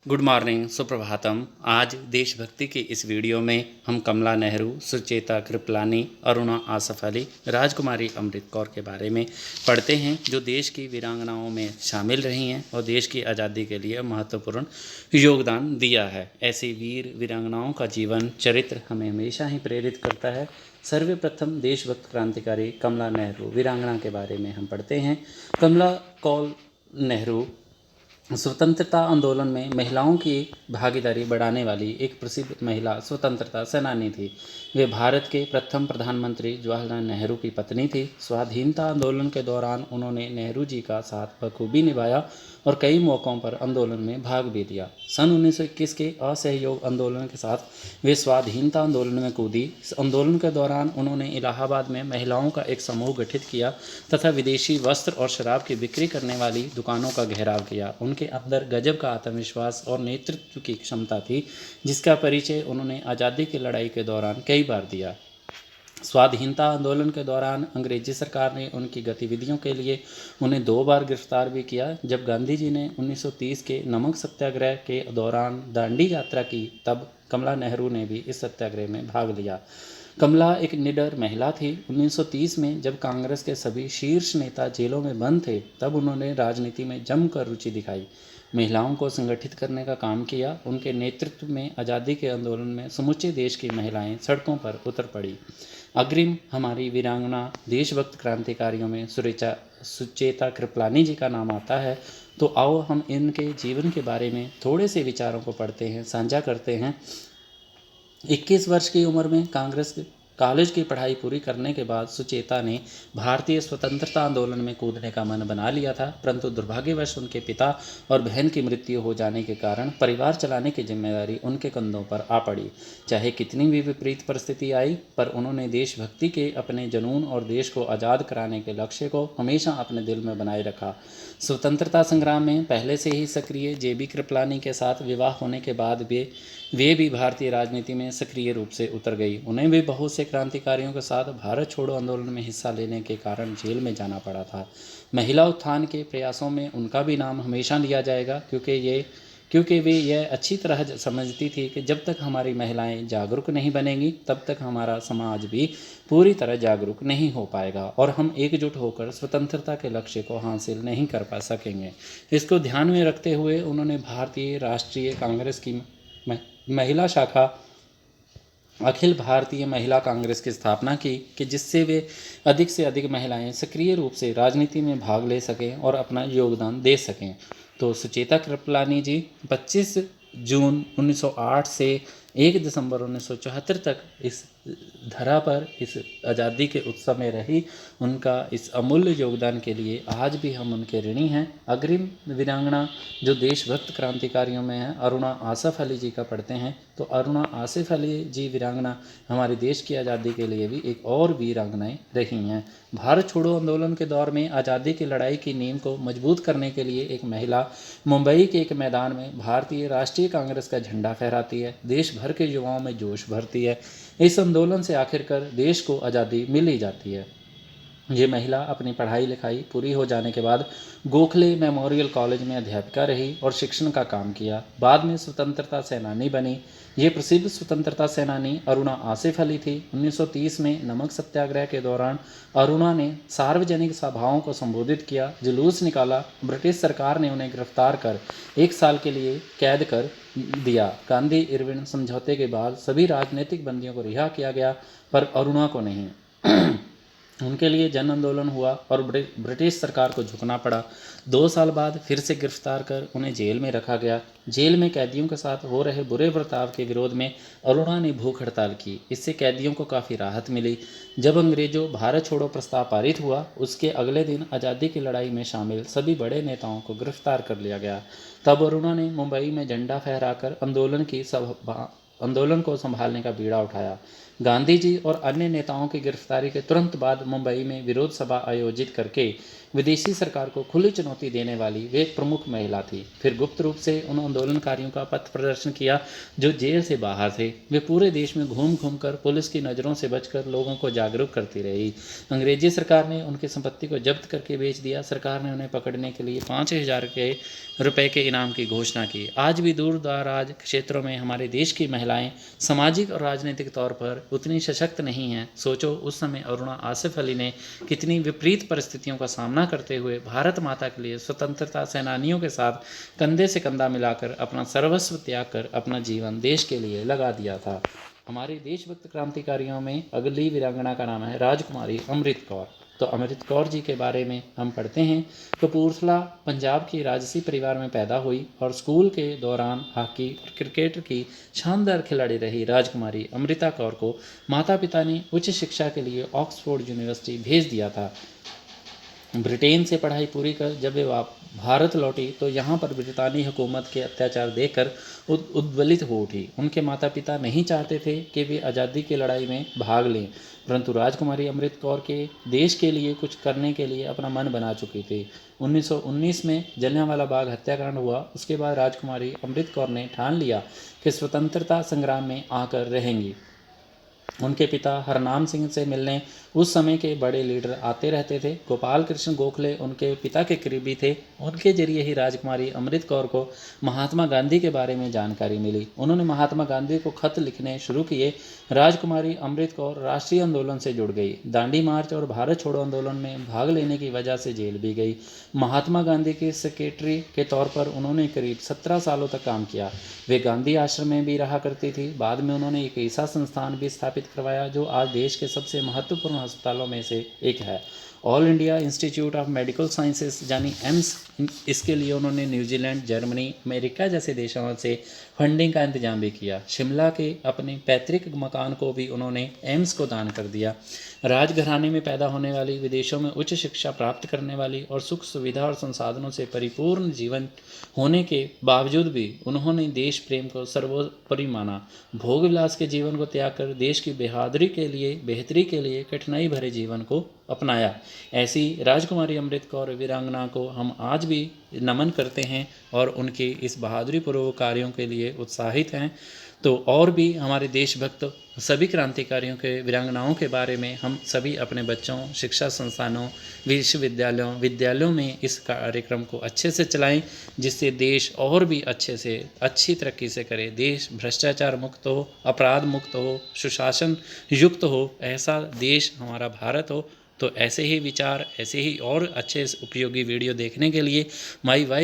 Good morning, Suprabhatam. आज देशभक्ति की इस वीडियो में हम कमला नेहरू, सुचेता कृपलानी, अरुणा आसफ अली, राजकुमारी अमृत कौर के बारे में पढ़ते हैं, जो देश की वीरांगनाओं में शामिल रही हैं और देश की आज़ादी के लिए महत्वपूर्ण योगदान दिया है। ऐसी वीर वीरांगनाओं का जीवन चरित्र हमें हमेशा ही प्रेरित करता है। सर्वप्रथम देशभक्त क्रांतिकारी कमला नेहरू वीरांगना के बारे में हम पढ़ते हैं। कमला कौल नेहरू स्वतंत्रता आंदोलन में महिलाओं की भागीदारी बढ़ाने वाली एक प्रसिद्ध महिला स्वतंत्रता सेनानी थी। वे भारत के प्रथम प्रधानमंत्री जवाहरलाल नेहरू की पत्नी थी। स्वाधीनता आंदोलन के दौरान उन्होंने नेहरू जी का साथ बखूबी निभाया और कई मौक़ों पर आंदोलन में भाग भी लिया। सन 1921 के असहयोग आंदोलन के साथ वे स्वाधीनता आंदोलन में कूदी। इस आंदोलन के दौरान उन्होंने इलाहाबाद में महिलाओं का एक समूह गठित किया तथा विदेशी वस्त्र और शराब की बिक्री करने वाली दुकानों का घेराव किया। उनके अंदर गजब का आत्मविश्वास और नेतृत्व की क्षमता थी, जिसका परिचय उन्होंने आज़ादी की लड़ाई के दौरान कई बार दिया। स्वाधीनता आंदोलन के दौरान अंग्रेजी सरकार ने उनकी गतिविधियों के लिए उन्हें 2 बार गिरफ्तार भी किया। जब गांधी जी ने 1930 के नमक सत्याग्रह के दौरान दांडी यात्रा की, तब कमला नेहरू ने भी इस सत्याग्रह में भाग लिया। कमला एक निडर महिला थी। 1930 में जब कांग्रेस के सभी शीर्ष नेता जेलों में बंद थे, तब उन्होंने राजनीति में जमकर रुचि दिखाई, महिलाओं को संगठित करने का काम किया। उनके नेतृत्व में आज़ादी के आंदोलन में समूचे देश की महिलाएं सड़कों पर उतर पड़ी। अग्रिम हमारी वीरांगना देशभक्त क्रांतिकारियों में सुचेता कृपलानी जी का नाम आता है। तो आओ हम इनके जीवन के बारे में थोड़े से विचारों को पढ़ते हैं, साझा करते हैं। 21 वर्ष की उम्र में कॉलेज की पढ़ाई पूरी करने के बाद सुचेता ने भारतीय स्वतंत्रता आंदोलन में कूदने का मन बना लिया था, परंतु दुर्भाग्यवश उनके पिता और बहन की मृत्यु हो जाने के कारण परिवार चलाने की जिम्मेदारी उनके कंधों पर आ पड़ी। चाहे कितनी भी विपरीत परिस्थिति आई, पर उन्होंने देशभक्ति के अपने जुनून और देश को आज़ाद कराने के लक्ष्य को हमेशा अपने दिल में बनाए रखा। स्वतंत्रता संग्राम में पहले से ही सक्रिय जेबी कृपलानी के साथ विवाह होने के बाद वे भी भारतीय राजनीति में सक्रिय रूप से उतर गई। उन्हें भी बहुत से क्रांतिकारियों के साथ भारत छोड़ो आंदोलन में हिस्सा लेने के कारण जेल में जाना पड़ा था। महिला उत्थान के प्रयासों में उनका भी नाम हमेशा लिया जाएगा, क्योंकि वे यह अच्छी तरह समझती थी कि जब तक हमारी महिलाएं जागरूक नहीं बनेंगी, तब तक हमारा समाज भी पूरी तरह जागरूक नहीं हो पाएगा और हम एकजुट होकर स्वतंत्रता के लक्ष्य को हासिल नहीं कर पा सकेंगे। इसको ध्यान में रखते हुए उन्होंने भारतीय राष्ट्रीय कांग्रेस की महिला शाखा अखिल भारतीय महिला कांग्रेस की स्थापना की कि जिससे वे अधिक से अधिक महिलाएं सक्रिय रूप से राजनीति में भाग ले सकें और अपना योगदान दे सकें। तो सुचेता कृपलानी जी 25 जून 1908 से 1 दिसंबर 1974 तक इस धरा पर इस आज़ादी के उत्सव में रही। उनका इस अमूल्य योगदान के लिए आज भी हम उनके ऋणी हैं। अग्रिम वीरांगना जो देशभक्त क्रांतिकारियों में है, अरुणा आसफ अली जी का पढ़ते हैं। तो अरुणा आसिफ अली जी वीरांगना हमारे देश की आज़ादी के लिए भी एक और वीरांगनाएं रही हैं। भारत छोड़ो आंदोलन के दौर में आज़ादी की लड़ाई की नींव को मजबूत करने के लिए एक महिला मुंबई के एक मैदान में भारतीय राष्ट्रीय कांग्रेस का झंडा फहराती है, देश भर के युवाओं में जोश भरती है। इस आंदोलन से आखिरकार देश को आज़ादी मिल ही जाती है। ये महिला अपनी पढ़ाई लिखाई पूरी हो जाने के बाद गोखले मेमोरियल कॉलेज में अध्यापिका रही और शिक्षण का काम किया। बाद में स्वतंत्रता सेनानी बनी। ये प्रसिद्ध स्वतंत्रता सेनानी अरुणा आसिफ अली थी। 1930 में नमक सत्याग्रह के दौरान अरुणा ने सार्वजनिक सभाओं को संबोधित किया, जुलूस निकाला। ब्रिटिश सरकार ने उन्हें गिरफ्तार कर 1 साल के लिए कैद कर दिया। गांधी इरविन समझौते के बाद सभी राजनीतिक बंदियों को रिहा किया गया, पर अरुणा को नहीं। उनके लिए जन आंदोलन हुआ और ब्रिटिश सरकार को झुकना पड़ा। 2 साल बाद फिर से गिरफ्तार कर उन्हें जेल में रखा गया। जेल में कैदियों के साथ हो रहे बुरे बर्ताव के विरोध में अरुणा ने भूख हड़ताल की। इससे कैदियों को काफ़ी राहत मिली। जब अंग्रेजों भारत छोड़ो प्रस्ताव पारित हुआ, उसके अगले दिन आज़ादी की लड़ाई में शामिल सभी बड़े नेताओं को गिरफ्तार कर लिया गया। तब अरुणा ने मुंबई में झंडा फहराकर आंदोलन को संभालने का बीड़ा उठाया। गांधी जी और अन्य नेताओं की गिरफ्तारी के तुरंत बाद मुंबई में विरोध सभा आयोजित करके विदेशी सरकार को खुली चुनौती देने वाली वे एक प्रमुख महिला थी। फिर गुप्त रूप से उन आंदोलनकारियों का पथ प्रदर्शन किया जो जेल से बाहर थे। वे पूरे देश में घूम घूम कर पुलिस की नज़रों से बचकर लोगों को जागरूक करती रही। अंग्रेजी सरकार ने उनकी संपत्ति को जब्त करके बेच दिया। सरकार ने उन्हें पकड़ने के लिए 5,000 रुपये के इनाम की घोषणा की। आज भी दूर दराज क्षेत्रों में हमारे देश की महिलाएं सामाजिक और राजनीतिक तौर पर उतनी सशक्त नहीं हैं। सोचो उस समय अरुणा आसिफ अली ने कितनी विपरीत परिस्थितियों का सामना करते हुए भारत माता के लिए स्वतंत्रता सेनानियों के साथ कंधे से कंधा मिलाकर अपना सर्वस्व त्याग कर अपना जीवन देश के लिए लगा दिया था। हमारे देशभक्त क्रांतिकारियों में अगली वीरांगना का नाम है राजकुमारी अमृत कौर। तो अमृत कौर जी के बारे में हम पढ़ते हैं। कपूरथला पंजाब के राजसी परिवार में पैदा हुई और स्कूल के दौरान हॉकी और क्रिकेट की शानदार खिलाड़ी रही राजकुमारी अमृता कौर को माता पिता ने उच्च शिक्षा के लिए ऑक्सफोर्ड यूनिवर्सिटी भेज दिया था। ब्रिटेन से पढ़ाई पूरी कर जब वे भारत लौटी तो यहाँ पर ब्रितानी हुकूमत के अत्याचार देखकर उद्वेलित हो उठी। उनके माता पिता नहीं चाहते थे कि वे आज़ादी की लड़ाई में भाग लें, परंतु राजकुमारी अमृत कौर के देश के लिए कुछ करने के लिए अपना मन बना चुकी थी। 1919 में जलियांवाला बाग हत्याकांड हुआ। उसके बाद राजकुमारी अमृत कौर ने ठान लिया कि स्वतंत्रता संग्राम में आकर रहेंगी। उनके पिता हरनाम सिंह से मिलने उस समय के बड़े लीडर आते रहते थे। गोपाल कृष्ण गोखले उनके पिता के करीबी थे। उनके जरिए ही राजकुमारी अमृत कौर को महात्मा गांधी के बारे में जानकारी मिली। उन्होंने महात्मा गांधी को खत लिखने शुरू किए। राजकुमारी अमृत कौर राष्ट्रीय आंदोलन से जुड़ गई। दांडी मार्च और भारत छोड़ो आंदोलन में भाग लेने की वजह से जेल भी गई। महात्मा गांधी के सेक्रेटरी के तौर पर उन्होंने करीब 17 सालों तक काम किया। वे गांधी आश्रम में भी रहा करती थी। बाद में उन्होंने एक ऐसा संस्थान भी स्थापित करवाया जो आज देश के सबसे महत्वपूर्ण अस्पतालों में से एक है, all India institute of medical sciences यानी एम्स। इसके लिए उन्होंने न्यूजीलैंड, जर्मनी, अमेरिका जैसे देशों से फंडिंग का इंतजाम भी किया। शिमला के अपने पैतृक मकान को भी उन्होंने एम्स को दान कर दिया। राजघराने में पैदा होने वाली, विदेशों में उच्च शिक्षा प्राप्त करने वाली और सुख सुविधा और संसाधनों से परिपूर्ण जीवन होने के बावजूद भी उन्होंने देश प्रेम को सर्वोपरि माना। भोग विलास के जीवन को त्याग कर देश की बेहतरी के लिए कठिनाई भरे जीवन को अपनाया। ऐसी राजकुमारी अमृत कौर वीरांगना को हम आज भी नमन करते हैं और उनके इस बहादुरी पूर्वक कार्यों के लिए उत्साहित हैं। तो और भी हमारे देशभक्त सभी क्रांतिकारियों के, वीरांगनाओं के बारे में हम सभी अपने बच्चों, शिक्षा संस्थानों, विद्यालयों में इस कार्यक्रम को अच्छे से चलाएं, जिससे देश और भी अच्छी तरक्की से करे। देश भ्रष्टाचार मुक्त हो, अपराध मुक्त हो, सुशासन युक्त हो, ऐसा देश हमारा भारत हो। तो ऐसे ही विचार, ऐसे ही और अच्छे उपयोगी वीडियो देखने के लिए माई वाइफ